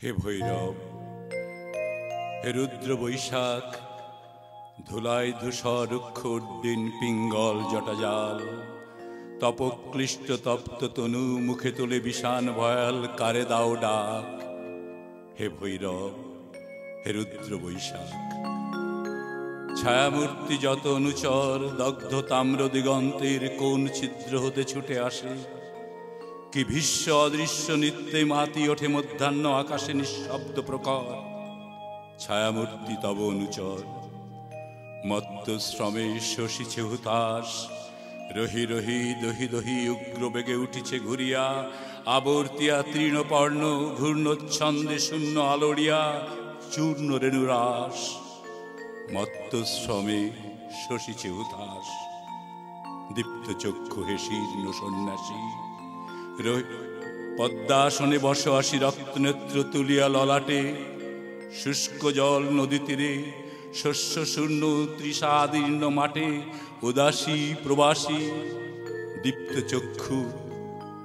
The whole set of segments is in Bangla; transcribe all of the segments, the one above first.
হে ভৈরব, হে রুদ্র বৈশাখ, ধুলায় ধূসর রুক্ষ উড্ডিন পিঙ্গল জটাজাল, তপক্লিষ্ট তপ্ত তনু মুখে তোলে বিষান ভয়াল, কারে দাও ডাক। হে ভৈরব, হে রুদ্র বৈশাখ, ছায়ামূর্তি যত অনুচর দগ্ধ তাম্র দিগন্তের কোন ছিদ্র হতে ছুটে আসে, কি ভীষ্ম অদৃশ্য নিত্যে মাতি ওঠে মধ্যাহ্ন আকাশে নিঃশব্দ প্রকর। ছায়ামূর্তি তব অনুচর মত্ত শ্রমে শশিছে হুতাশ, রহি রহি দহি দহি উগ্র বেগে উঠিছে ঘুরিয়া, আবর্তিয়া তৃণপর্ণ ঘূর্ণচ্ছন্দে শূন্য আলোড়িয়া চূর্ণ রেণুরাস। মত্ত শ্রমে শশিছে হুতাশ, দীপ্ত চক্ষু হে শীর্ণ সন্ন্যাসী, পদ্মাসনে বস আসি রক্তনেত্র তুলিয়া ললাটে, শুষ্ক জল নদী তীরে শস্য শূন্য তৃষাদীর্ণ মাঠে, উদাসী প্রবাসী দীপ্ত চক্ষু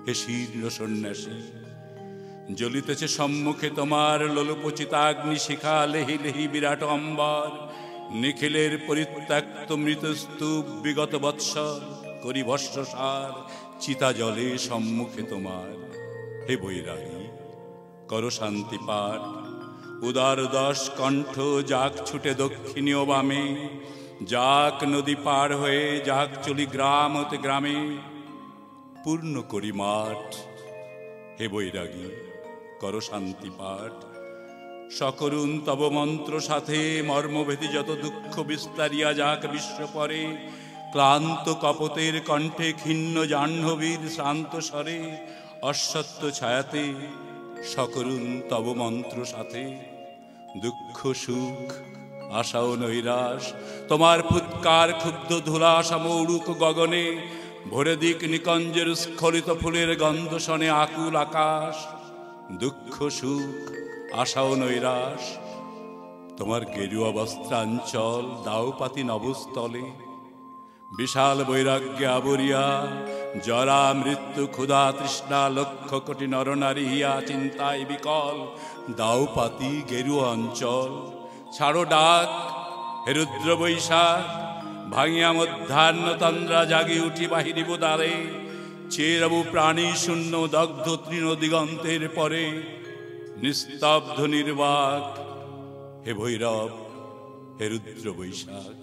হে শীর্ণ সন্ন্যাসী। জ্বলিতেছে সম্মুখে তোমার লোলুপচিতাগ্নি শিখা, লেহি লেহি বিরাট অম্বর, নিখিলের পরিত্যক্ত মৃত স্তূপ বিগত বৎসর করি ভস্মসার, চিতা জলে সম্মুখে তোমার। হে বৈরাগী, কর শান্তি পাঠ, উদার দশ কণ্ঠ যাক ছুটে দক্ষিণীয় বামে, যাক নদী পার হয়ে যাক চলি গ্রাম হতে গ্রামে, পূর্ণ করি মাঠ। হে বৈরাগী, কর শান্তি পাঠ, সকরুণ তব মন্ত্র সাথে মর্মভেদী যত দুঃখ বিস্তারিয়া যাক বিশ্ব পরে, ক্লান্ত কপতের কণ্ঠে ক্ষীণ জাহ্নবীর শ্রান্ত স্বরে, অশ্বত্থ ছায়াতে সকরুণ তব মন্ত্র সাথে। দুঃখ সুখ আশা ও নৈরাশ তোমার ফুৎকার ক্ষুব্ধ ধুলা সমৌড়ুক গগনে, ভোরে দিক নিকঞ্জের স্খলিত ফুলের গন্ধ শনে আকুল আকাশ। দুঃখ সুখ আশা ও নৈরাশ তোমার গেরুয়া বস্ত্রাঞ্চল দাওপাতি নবস্থলে, বিশাল বৈরাগ্যে আবরিয়া জরা মৃত্যু ক্ষুধা তৃষ্ণা লক্ষ কোটি নরনারী হিয়া চিন্তায় বিকল, দাওপাতি গেরুয়া অঞ্চল ছাড়ো ডাক। হে রুদ্র বৈশাখ, ভাঙিয়া মধ্যাহ্ন তন্দ্রা জাগি উঠি বাহিরিব দ্বারে, চেরবু প্রাণী শূন্য দগ্ধ তৃণ দিগন্তের পরে, নিস্তব্ধ নির্বাক। হে ভৈরব, হে রুদ্র বৈশাখ।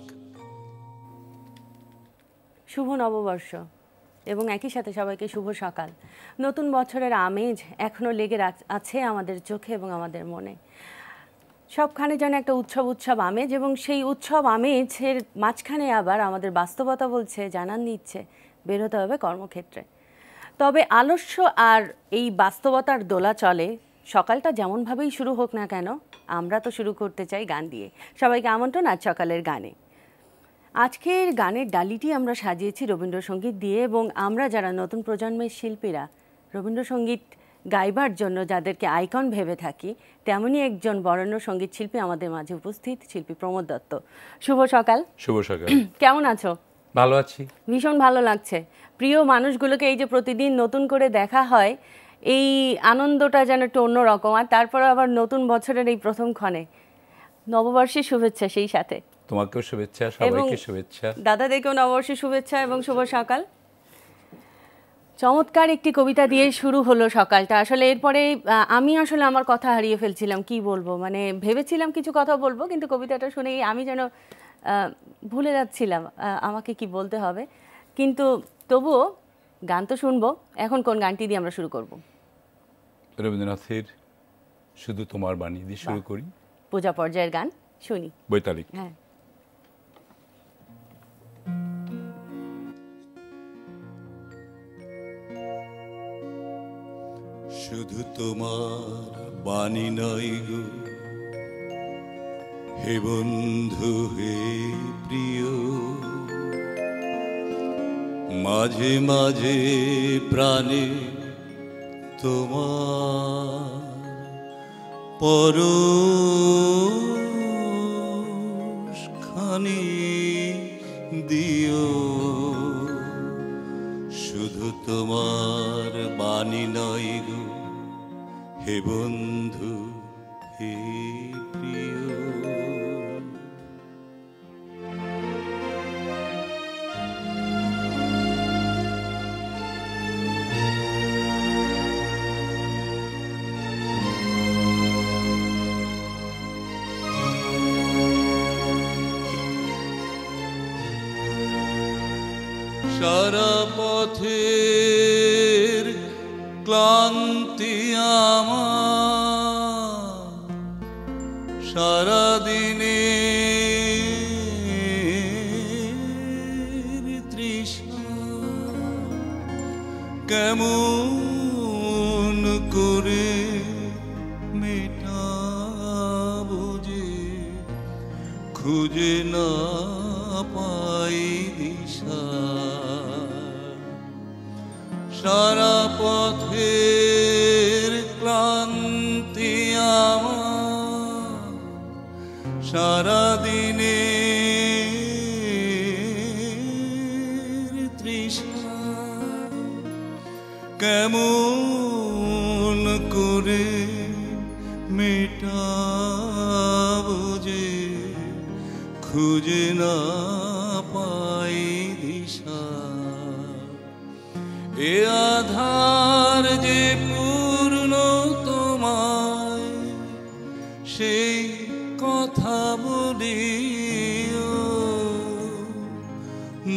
শুভ নববর্ষ এবং একই সাথে সবাইকে শুভ সকাল। নতুন বছরের আমেজ এখনও লেগে আছে আমাদের চোখে এবং আমাদের মনে। সবখানে যেন একটা উৎসব উৎসব আমেজ, এবং সেই উৎসব আমেজের মাঝখানে আবার আমাদের বাস্তবতা বলছে, জানান দিচ্ছে বেরোতে হবে কর্মক্ষেত্রে। তবে আলস্য আর এই বাস্তবতার দোলাচলে সকালটা যেমনভাবেই শুরু হোক না কেন, আমরা তো শুরু করতে চাই গান দিয়ে। সবাইকে আমন্ত্রণ আজ সকালের গানে। আজকের গানের ডালিটি আমরা সাজিয়েছি রবীন্দ্রসঙ্গীত দিয়ে, এবং আমরা যারা নতুন প্রজন্মের শিল্পীরা রবীন্দ্রসঙ্গীত গাইবার জন্য যাদেরকে আইকন ভেবে থাকি, তেমনই একজন বরেণ্য সঙ্গীত শিল্পী আমাদের মাঝে উপস্থিত, শিল্পী প্রমোদ দত্ত। শুভ সকাল। শুভ সকাল। কেমন আছো? ভালো আছি। ভীষণ ভালো লাগছে। প্রিয় মানুষগুলোকে এই যে প্রতিদিন নতুন করে দেখা হয়, এই আনন্দটা যেন একটু অন্যরকম। আর তারপরে আবার নতুন বছরের এই প্রথম ক্ষণে নববর্ষের শুভেচ্ছা, সেই সাথে তোমাকেও শুভেচ্ছা, সবাইকে শুভেচ্ছা, দাদাদেরকেও নববর্ষের শুভেচ্ছা এবং শুভ সকাল। চমৎকার একটি কবিতা দিয়ে শুরু হলো সকালটা। আসলে এরপরে আমি আসলে আমার কথা হারিয়ে ফেলছিলাম, কি বলবো, মানে ভেবেছিলাম কিছু কথা বলবো, কিন্তু কবিতাটা শুনেই আমি যেন ভুলে যাচ্ছিলাম আমাকে কি বলতে হবে। কিন্তু তবুও গান তো শুনবো। এখন কোন গানটি দিয়ে আমরা শুরু করব? রবীন্দ্রনাথের শুধু তোমার বাণী দিয়ে শুরু করি। পূজা পর্যায়ের গান শুনি। বৈতালিক। হ্যাঁ। শুধু তোমার বাণী নয় গো হে বন্ধু, হে প্রিয়, মাঝে মাঝে প্রাণে তোমার পরশখানি দিও। শুধু তোমার বাণী নয় গো হে বন্ধু, হে প্রিয়। সারা পথের ক্লান্তি আমার, সারা দিনের তৃষ্ণা, কেমন করে মেটাবো যে খুঁজে না পাই দিশা। সারা পথের ক্লান্তি আমার, সারা দিনের তৃষ্ণা, কেমন করে মেটাবো যে খুঁজে না পাই দিশা। এ আধার যে পূর্ণ তোমায়, সেই কথা বলিও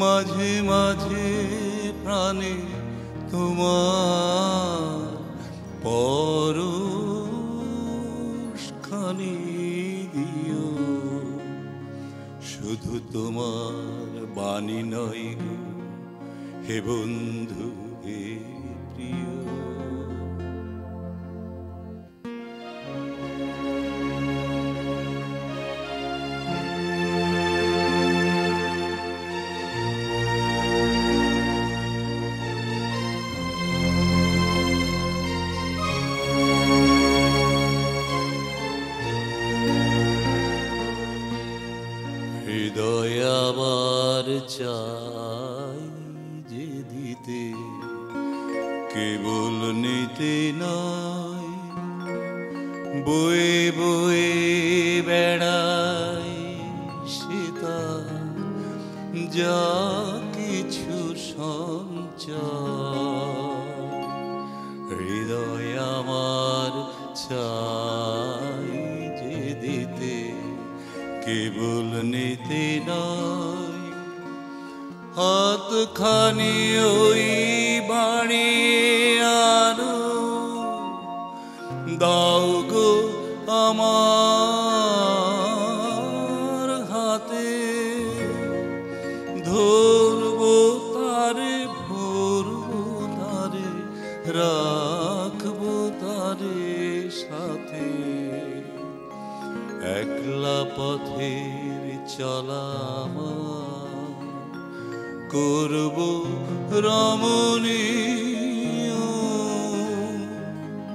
মাঝে মাঝে প্রাণে তোমার পরশখানি দিও। শুধু তোমার বাণী নয় গো হে বন্ধু, হে প্রিয়। হৃদয় আবার চাই যে দিতে, কেবল নিতে নয়। বয়ে বয়ে বেড়াই সীতা যা কিছু সঞ্চয়। হৃদয় আমার চাই যে দিতে, কেবল নিতে নয়। হাতখানি ওই বাড়িয়ে আনো, দাও গো আমার হাতে। ধরবো তারে, ভরবো তারে, রাখবো তারে সাথে। একলা পথের চলা করব রমণীয়,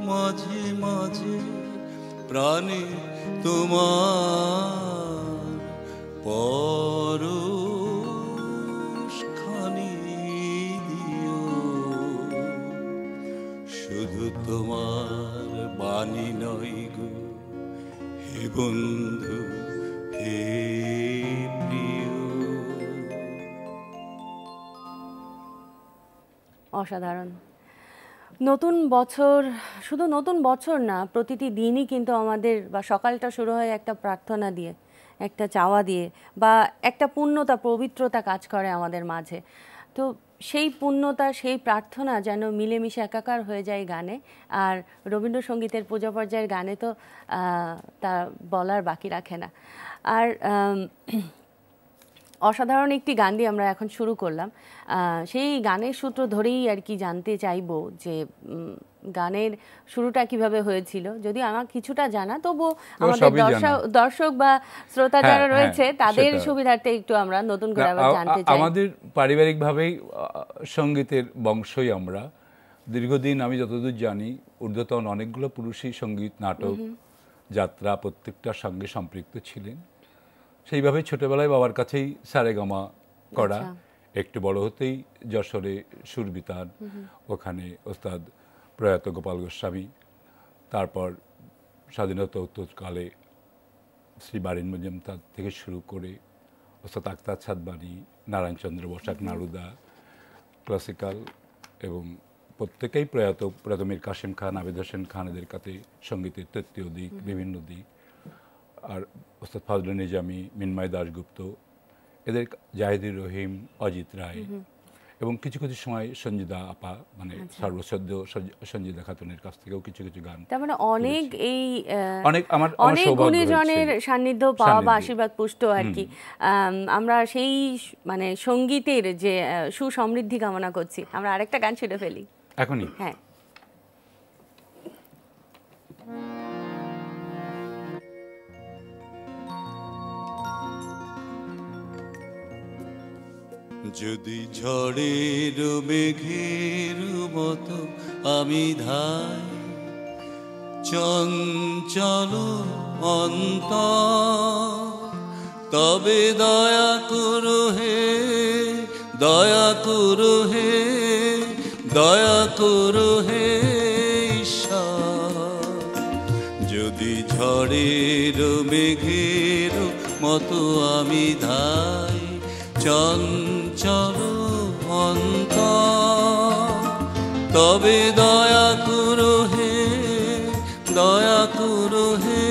মাঝে মাঝে প্রাণে তোমার পরশখানি দিও। শুধু তোমার বাণী নয় গো হে বন্ধু, হে প্রিয়। অসাধারণ। নতুন বছর, শুধু নতুন বছর না, প্রতিটি দিনই কিন্তু আমাদের বা সকালটা শুরু হয় একটা প্রার্থনা দিয়ে, একটা চাওয়া দিয়ে, বা একটা পূর্ণতা, পবিত্রতা কাজ করে আমাদের মাঝে। তো সেই পূর্ণতা, সেই প্রার্থনা যেন মিলেমিশে একাকার হয়ে যায় গানে। আর রবীন্দ্রসঙ্গীতের পূজা পর্যায়ের গানে তো তা বলার বাকি রাখে না। আর অসাধারণ একটি গান দিয়ে আমরা এখন শুরু করলাম। সেই গানের সূত্র ধরেই আর কি জানতে চাইবো যে গানের শুরুটা কিভাবে হয়েছিল। যদি আমার কিছুটা জানা, তবু আমাদের দর্শক বা শ্রোতা যারা রয়েছে তাদের সুবিধার্থে একটু আমরা নতুন করে আবার জানতে চাই। আমাদের পারিবারিকভাবেই সঙ্গীতের বংশই আমরা। দীর্ঘদিন আমি যতদূর জানি ঊর্ধ্বতন অনেকগুলো পুরুষই সঙ্গীত, নাটক, যাত্রা প্রত্যেকটার সঙ্গে সম্পৃক্ত ছিলেন। সেইভাবে ছোটবেলায় বাবার কাছেই সারেগামা করা। একটু বড় হতেই যশোরে সুরবিতান, ওখানে ওস্তাদ প্রয়াত গোপাল গোস্বামী, তারপর স্বাধীনতা উত্তরকালে শ্রী বারিন মজুমদার থেকে শুরু করে ওস্তাদ আখতার ছাদবানি, নারায়ণচন্দ্র বসাক নারুদা, ক্লাসিক্যাল এবং প্রত্যেকেই প্রয়াত মীর কাসেম খান, আবেদ হোসেন খান, এদের কাছে সঙ্গীতের তত্ত্বীয় দিক, বিভিন্ন দিক, আর ওস্তাদ ফজলে নিজামী, মিন্ময় দাশগুপ্ত, এদের জাহিদুর রহিম, অজিত রায় এবং কিছু কিছু সময় সঞ্জিদা আপা, মানে সর্বশ্রদ্ধ সঞ্জিদা খাতুনের কাছ থেকেও কিছু কিছু গান। তার মানে অনেক এই আমার অনেক গুণীজনের সান্নিধ্য পাওয়া বা আশীর্বাদ পুষ্ট আর কি। আমরা সেই মানে সঙ্গীতের যে সুসমৃদ্ধি কামনা করছি। আমরা আরেকটা গান শুনে ফেলি এখনই। হ্যাঁ, যদি ঝড়ের মেঘের মতো আমি ধাই, চঞ্চল অন্তর, তবে দয়া করো হে, দয়া করো হে, দয়া করো হে ঈশ্বর। যদি ঝড়ের মেঘের মতো আমি ধাই, চঞ্চল অন্তর, তবে দয়া করো হে, দয়া করো হে,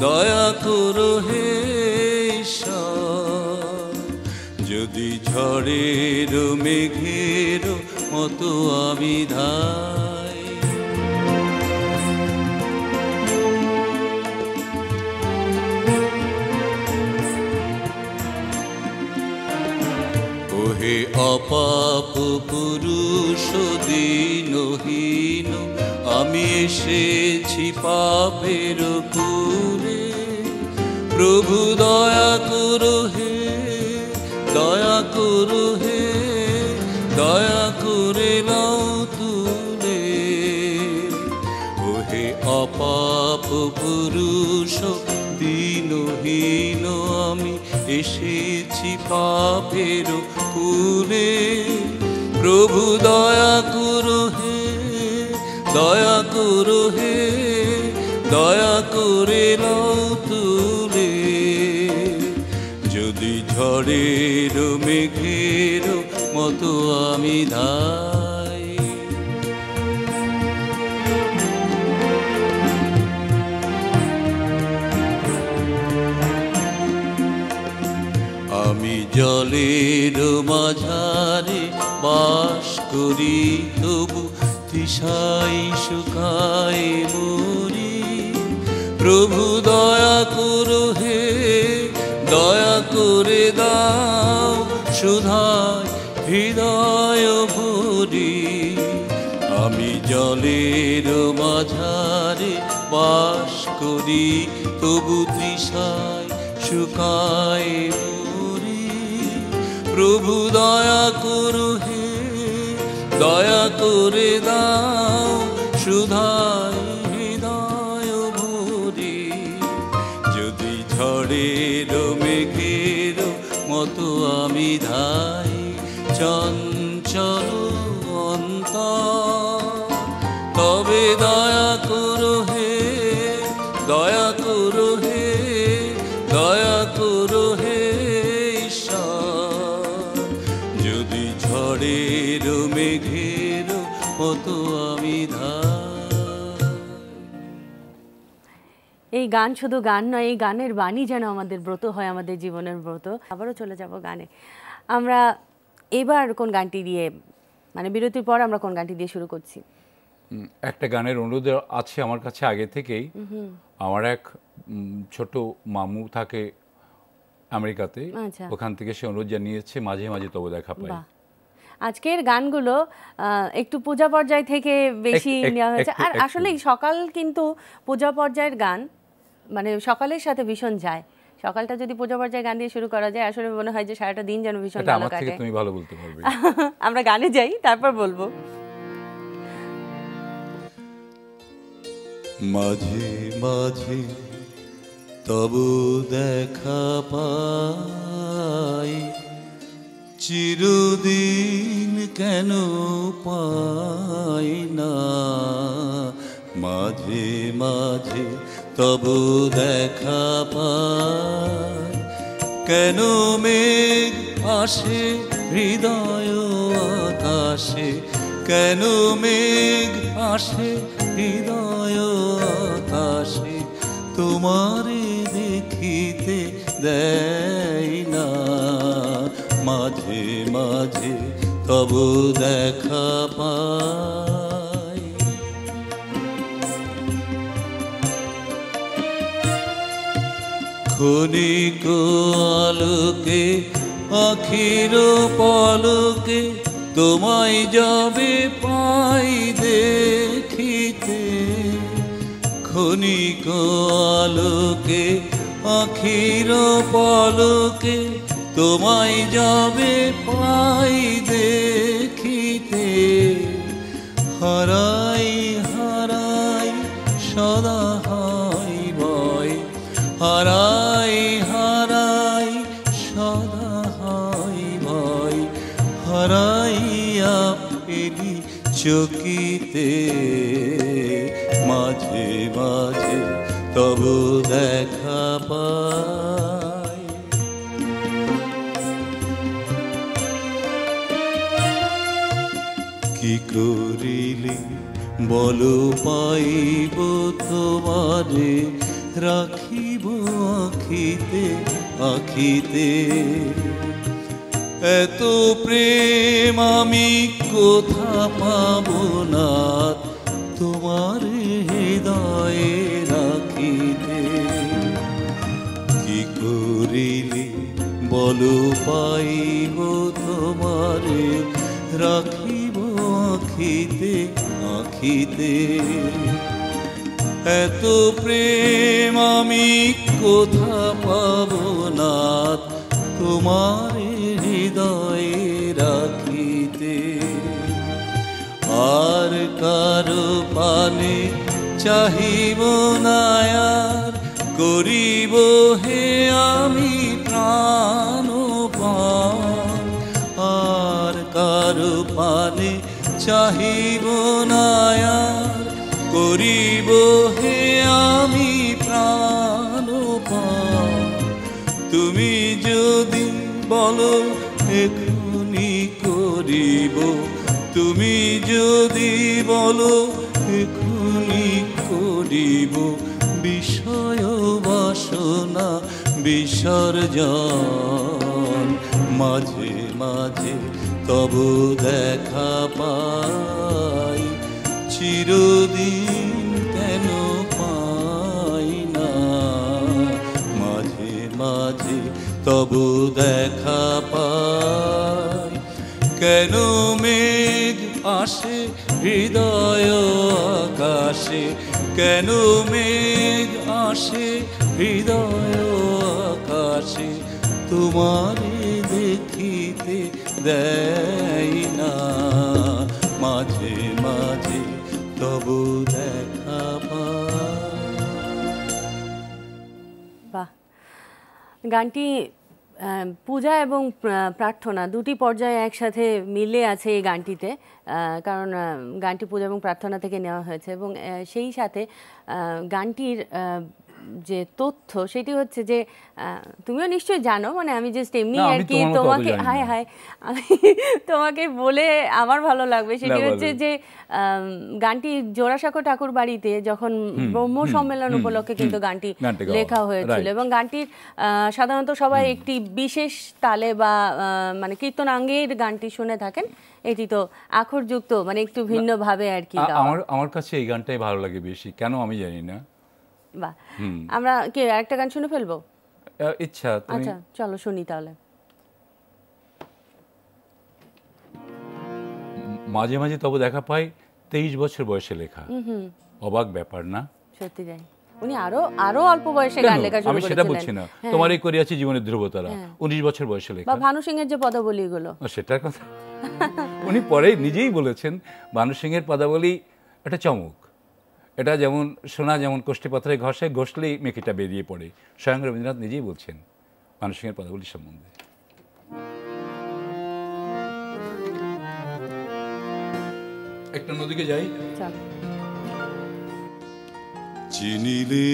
দয়া করো হে ঈশ্বর। যদি ঝড়ের মেঘের মতো আমি ধাই। ওহে অপাপ পুরুষ দীনহীন, আমি এসেছি পাপের কুলে, প্রভু দয়া করো হে, দয়া করো হে, দয়া করে নাও তুলে। ওহে অপাপ পুরুষ দীনহীন, আমি এসেছি পাপের কুলে, প্রভু দয়া করো হে, দয়া করো হে, দয়া করে নাও তুলে। যদি ঝড়ের মেঘের মতো আমি ধাই। আমি জলের মাঝারে বাস করি, তবু তৃষায় শুকায় মরি, প্রভু দয়া করো হে, দয়া করে দাও সুধায় হৃদয় ভরি। আমি জলের মাঝারে বাস করি, তবু তৃষায় শুকায় মরি, প্রভু দয়া করো হে, দয়া করে দাও সুধায় হৃদয় ভরি। যদি ঝড়ের মেঘের মতো আমি ধাই, চঞ্চল অন্তর, তবে দয়া করো হে, দয়া করো হে, দয়া করো হে ঈশ্বর। যদি ঝড়ের মেঘের মতো আমি ধাই। এই গান শুধু গান নয়, এই গানের বাণী যেন আমাদের ব্রত হয়, আমাদের জীবনের ব্রত। আবারও চলে যাব গানে। আমরা এবার কোন গানটি দিয়ে, মানে বিরতির পর আমরা কোন গানটি দিয়ে শুরু করছি? একটা গানের অনুরোধ আছে আমার কাছে আগে থেকেই। আমার এক ছোট মামু থাকে আমেরিকাতে, ওখান থেকে সে অনুরোধ জানিয়েছে, মাঝে মাঝে তবে দেখা পাই। আজকের গানগুলো একটু পূজা পর্যায় থেকে বেশি নেওয়া হয়েছে, আর আসলে সকাল কিন্তু পূজা পর্যায়ের গান মানে সকালের সাথে ভীষণ যায়। সকালটা যদি পূজা পর্যায়ে গান দিয়ে শুরু করা যায়, আসলে মনে হয় যে সারাটা দিন যেন ভীষণ ভালো কাটে। তুমি ভালো বলতে পারবে। আমরা গানে যাই, তারপর বলবো। মাঝে মাঝে তবু দেখা পাই, চিরদিন কেন পাই না। মাঝে মাঝে তবু দেখা পাই, কেন মেঘ আসে হৃদয় আকাশে, কেন মেঘ আসে হৃদয় আকাশে, তোমারে দেখিতে দেয় না। মাঝে মাঝে তবু দেখা পাই। ক্ষণিক আলোকে আখির পলকে তোমায় যাবে পাই দেখিতে, ক্ষণিক আলোকে আখির পলকে তোমায় যাবে পাই দেখিতে। হারাই হারাই সদা হাই ভয়, হারাই হারাই সদা হাই ভয়, হারাইয়া এলি চকিতে। মাঝে মাঝে তবু দেখা পাই। কি করিলে বলো পাইব তোমারে, রাখিব আখিতে আখিতে। এত প্রেম আমি কোথা পাবো না, তোমার হৃদয়ে রাখিতে। কি করিলে বলো পাইব তোমারে, রাখিব আখিতে আখিতে। এত প্রেম আমি কোথা পাবো না, তোমার হৃদয়ে রাখিতে। আর কারো পানে চাহিব না আর, করিব হে আমি প্রাণপান। আর কারো পানে চাহিব না আর, করিব হে আমি প্রাণপান। তুমি যদি বলো এখনি করিব, তুমি যদি বলো এখনি করিব, বিষয় বাসনা বিসর্জন। মাঝে মাঝে তবু দেখা পাই, চিরদিন কেন পাই না। মাঝে মাঝে তবু দেখা পাই, কেন মেঘ আসে হৃদয় আকাশে, কেন মেঘ আসে হৃদয় আকাশে, তোমারে দেখিতে দেয় না। মাঝে মাঝে তবু দেখা পাই। বাহ, গানটি পূজা এবং প্রার্থনা দুটি পর্যায়ে একসাথে মিলে আছে এই গানটিতে, কারণ গানটি পূজা এবং প্রার্থনা থেকে নেওয়া হয়েছে। এবং সেই সাথে গানটির যে তথ্য সেটি হচ্ছে যে তুমিও নিশ্চয়ই জানো, মানে আমি জাস্ট এমনি আর কি তোমাকে হায় হায় আমি তোমাকে বলে আমার ভালো লাগবে, সেটি হচ্ছে যে গানটি জোড়াসাঁকো ঠাকুর বাড়িতে যখন ব্রহ্ম সম্মেলন উপলক্ষে কিন্তু গানটি লেখা হয়েছিল। এবং গানটির সাধারণত সবাই একটি বিশেষ তালে বা মানে কীর্তনাঙ্গের গানটি শুনে থাকেন, এটি তো আখরযুক্ত মানে একটু ভিন্নভাবে আর কি। আমার কাছে এই গানটাই ভালো লাগে বেশি, কেন আমি জানি না। বাহ, আমরা কি একটা গান শুনে ফেলবো? ইচ্ছা। আচ্ছা চলো শুনি তাহলে। মাঝে মাঝে তবে দেখা পাই, 23 বছর বয়সে লেখা, অবাক ব্যাপার না? সত্যি তাই, উনি আরো অল্প বয়সে গান লেখা শুরু করেছিলেন। আমি সেটা বলছি না, তোমারই করিয়াছি জীবনের ধ্রুবতারা 19 বছর বয়সে লেখা। বা ভানু সিংহের যে পদাবলীগুলো, সেটার কথা উনি পরে নিজেই বলেছেন, ভানু সিংহের পদাবলী একটা চমক। এটা যেমন সোনা যেমন কোষ্ঠীপাথরে ঘষে ঘষলেই মেকিটা বেরিয়ে পড়ে, স্বয়ং রবীন্দ্রনাথ নিজেই বলছেন ভানু সিংহের পদাবলী সম্বন্ধে। একটা নদীকে যাই। চিনিলে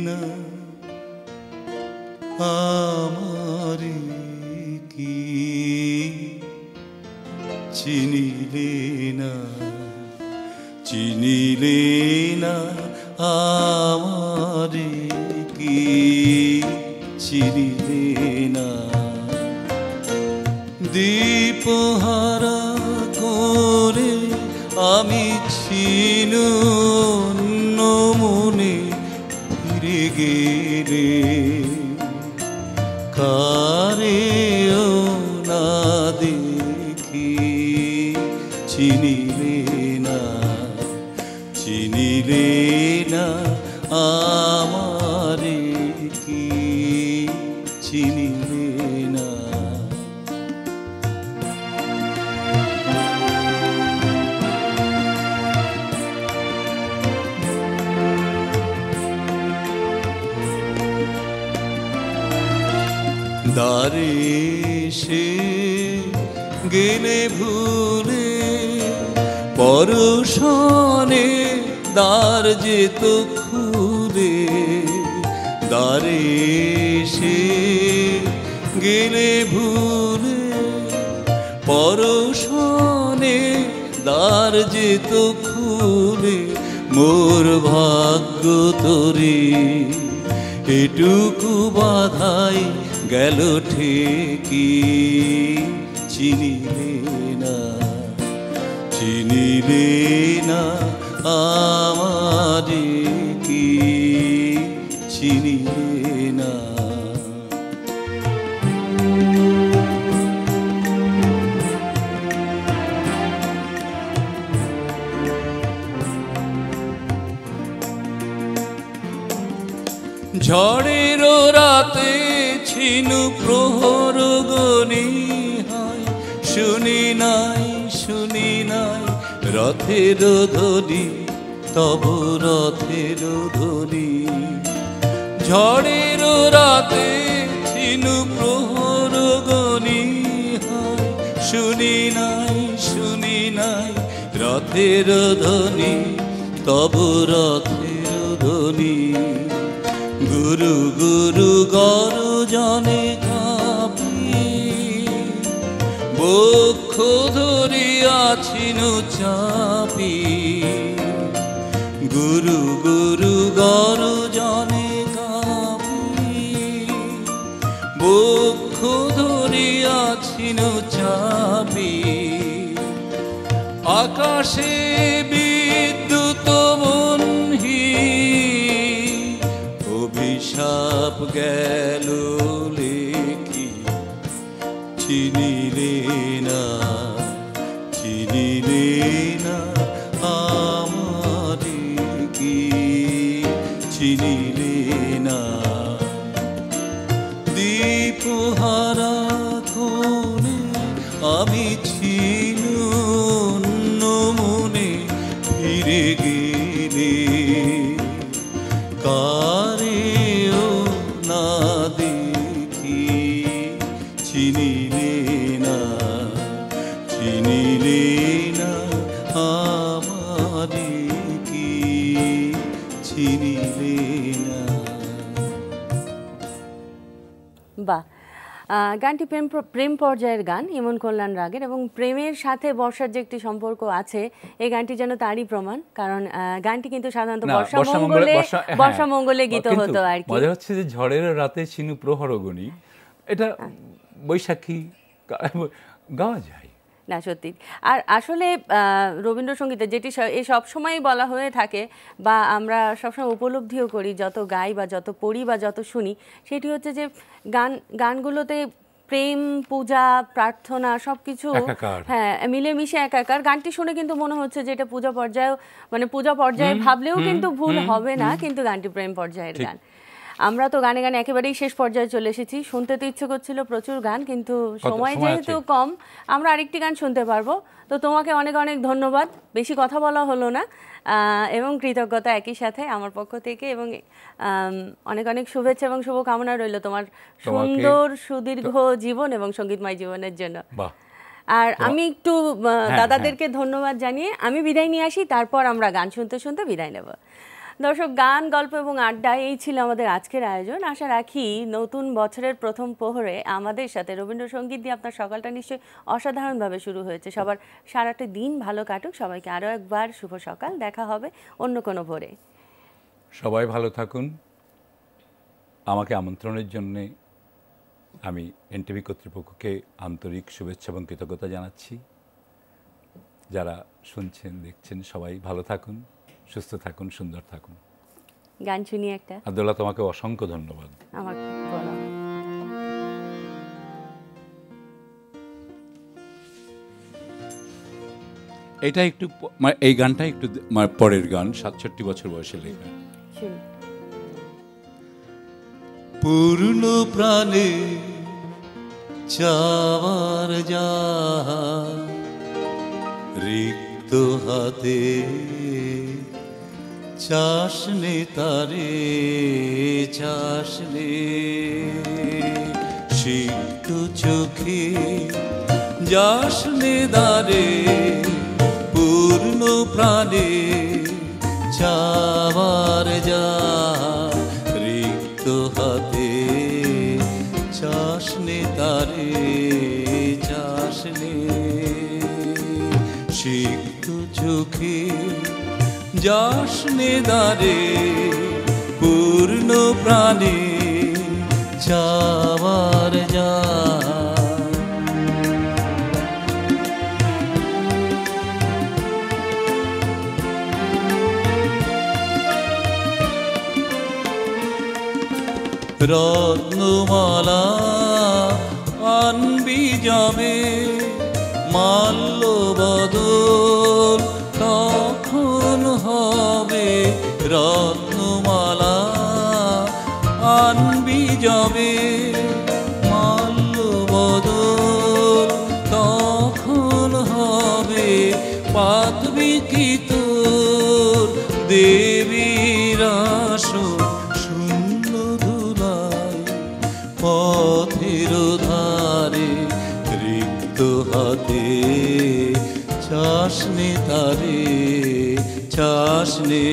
না আমারে কি, চিনিলে না, চিনিলে না আমারে কি, চিনিলে না। দীপহারা করে আমি ছিল অন্য মনে ফিরে গেলে, কারেও না দেখি, চিনিলে না, চিনিলে না আমারে কি, চিনিলে না। দ্বারে সে গেলে ভুলে পরশনে দ্বার যেত খুলে, দ্বারে সে গেলে ভুলে পরশনে দ্বার যেত খুলে, মোর ভাগ্য তোরে এটুকু বাধাই গেল ঠেকি, চিনিলে না, চিনিলে না আমারে কি, চিনিলে না। ঝড়ের রাতে ছিনু প্রহর গনি হয়, শুনি নাই, শুনি নাই রথের ধ্বনি, তব রথের ধ্বনি। ঝড়ের রাতে ছিনু প্রহর গনি হয়, শুনি নাই, শুনি নাই রথের ধ্বনি, তব রথের ধ্বনি। গুরু গুরু গর্জনে কাঁপি, বক্ষ ধরিয়াছিনু চাপি, গুরু গুরু গর্জনে কাঁপি, বক্ষ ধরিয়াছিনু চাপি। আকাশে বিদ্যুৎ বহ্নি, অভিশাপ গেল লেখি, চিনিলে না, চিনিলে না আমারে কি, চিনিলে না। দীপহারা কোণে আমি ছিল অন্য মনে ফিরে গেলে, কারেও না দেখি, চিনিলে না, চিনিলে না আমারে কি, চিনিলে না। বাহ, গানটি প্রেম পর্যায়ের গান, ইমন কল্যাণ রাগের, এবং প্রেমের সাথে বর্ষার যে একটি সম্পর্ক আছে এই গানটি যেন তারই প্রমাণ। কারণ গানটি কিন্তু সাধারণত বর্ষা মঙ্গলে গীত হতো আর কি। মজা হচ্ছে যে ঝড়ের রাতে ছিনু প্রহরগণি, এটা বৈশাখী গাওয়া যায় না সত্যি। আর আসলে রবীন্দ্রসঙ্গীতে যেটি সব সময় বলা হয়ে থাকে বা আমরা সবসময় উপলব্ধিও করি, যত গাই বা যত পড়ি বা যত শুনি, সেটি হচ্ছে যে গানগুলোতে প্রেম, পূজা, প্রার্থনা সবকিছু হ্যাঁ মিলেমিশে একাকার। গানটি শুনে কিন্তু মনে হচ্ছে যে এটা পূজা পর্যায়ে ভাবলেও কিন্তু ভুল হবে না, কিন্তু গানটি প্রেম পর্যায়ের গান। আমরা তো গানে গানে একেবারেই শেষ পর্যায়ে চলে এসেছি। শুনতে তো ইচ্ছে করছিল প্রচুর গান, কিন্তু সময় যেহেতু কম, আমরা আরেকটি গান শুনতে পারবো। তো তোমাকে অনেক অনেক ধন্যবাদ, বেশি কথা বলা হলো না, এবং কৃতজ্ঞতা একই সাথে আমার পক্ষ থেকে, এবং অনেক অনেক শুভেচ্ছা এবং শুভকামনা রইল তোমার সুন্দর সুদীর্ঘ জীবন এবং সঙ্গীতময় জীবনের জন্য। আর আমি একটু দাদাদেরকে ধন্যবাদ জানিয়ে আমি বিদায় নিয়ে আসি, তারপর আমরা গান শুনতে শুনতে বিদায় নেব। দর্শক, গান, গল্প এবং আড্ডা এই ছিল আমাদের আজকের আয়োজন। আশা রাখি নতুন বছরের প্রথম প্রহরে আমাদের সাথে রবীন্দ্রসঙ্গীত দিয়ে আপনার সকালটা নিশ্চয়ই অসাধারণভাবে শুরু হয়েছে। সবার সারাটা দিন ভালো কাটুক। সবাইকে আরও একবার শুভ সকাল। দেখা হবে অন্য কোনো ভোরে। সবাই ভালো থাকুন। আমাকে আমন্ত্রণের জন্যে আমি এনটিভি কর্তৃপক্ষকে আন্তরিক শুভেচ্ছা এবং কৃতজ্ঞতা জানাচ্ছি। যারা শুনছেন, দেখছেন, সবাই ভালো থাকুন, সুস্থ থাকুন, সুন্দর থাকুন। গান শুনি একটা। আব্দুল্লাহ, তোমাকে অসংখ্য ধন্যবাদ। আমার বলা এটা একটু এই গানটা একটু পরের গান, 67 বছর বয়সে লেখা। শুনি। পূর্ণ প্রাণে চাওয়ার যা রিক্ত হাতে চাষনে তারে চাষনে সিক্ত চোখে যাসনে দারে পূর্ণ প্রাণে চাওয়ার যা রিক্ত হাতে চাষনে তারে চাষনে সিক্ত চোখে যাসনে দারে পূর্ণ প্রাণে চাওয়ার যা রত্নমালা আনবি যাবে মাল্য বদল তখন হবে রত্নমালা আনবি যাবে মাল্য বদল তখন হবে পাতবি কি তোর দেবীর আসন পথের ধারে রিক্ত হাতে চাষনে তারে চাষনে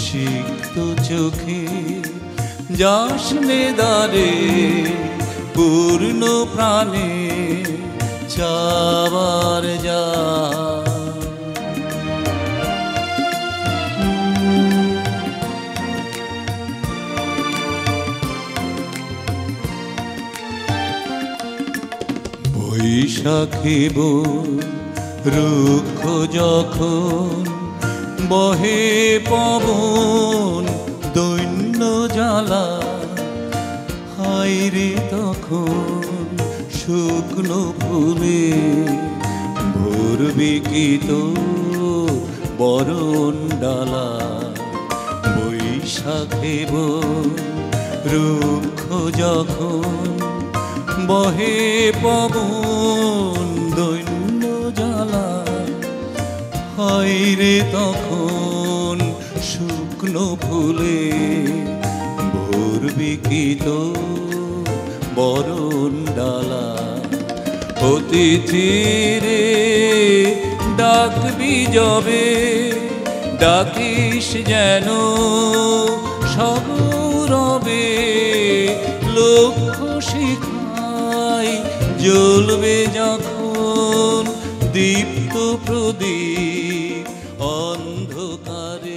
সিক্ত চোখে যাসনে দারে পূর্ণ প্রাণে চাওয়ার যা বৈশাখী রুক্ষ যখন বহে পবন দৈন্য জ্বালা হাইরে তখন শুকনো ফুলে ভরবে কি তো বরণ ডালা বৈশাখী রুক্ষ যখন বহে পবন দৈন্য জ্বালা হাইরে তখন শুকনো ফুলে ভরবে কি তো বরণ ডালা অতিথিরে ডাকবি যাবে ডাকিস যেন সগৌরবে লক্ষ্য শিখায় জ্বলবে যখন দীপ্ত প্রদীপ অন্ধকারে।